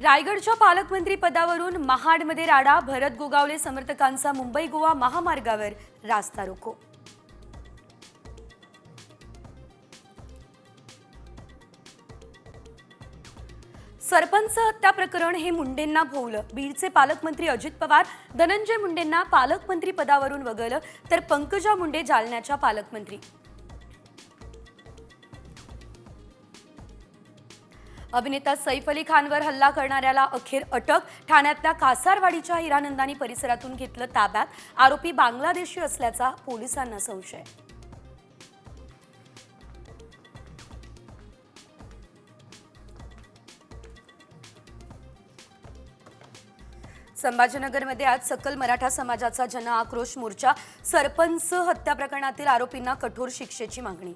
रायगडच्या पालकमंत्री पदावरून महाडमध्ये राडा, भरत गोगावले समर्थकांचा मुंबई गोवा महामार्गावर रास्ता रोको। सरपंच हत्या प्रकरण हे मुंडेंना भोवलं। बीडचे पालकमंत्री अजित पवार धनंजय मुंडेंना पालकमंत्री पदावरून वगळलं, तर पंकजा मुंडे जालन्याच्या पालकमंत्री। अभिनेता सैफ अली खानवर हल्ला करणाऱ्याला अखेर अटक। ठाण्यातल्या कासारवाडीच्या हिरानंदानी परिसरातून घेतलं ताब्यात। आरोपी बांगलादेशी असल्याचा पोलिसांना संशय। संभाजीनगरमध्ये आज सकल मराठा समाजाचा जन आक्रोश मोर्चा। सरपंच हत्या प्रकरणातील आरोपींना कठोर शिक्षेची मागणी।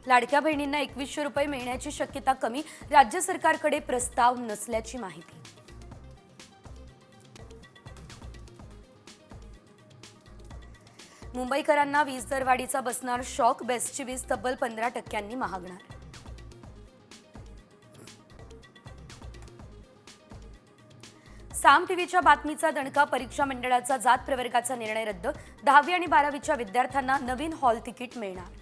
लाडक्या बहिणींना 2100 रुपये मिळण्याची शक्यता कमी। राज्य सरकारकडे प्रस्ताव नसल्याची माहिती। मुंबईकरांना वीज दरवाढीचा बसणार शॉक। बेस्टची वीज तब्बल 15% महागणार। साम टीव्हीच्या बातमीचा दणका। परीक्षा मंडळाचा जात प्रवर्गाचा निर्णय रद्द। 10वी आणि 12वीच्या विद्यार्थ्यांना नवीन हॉल तिकीट मिळणार।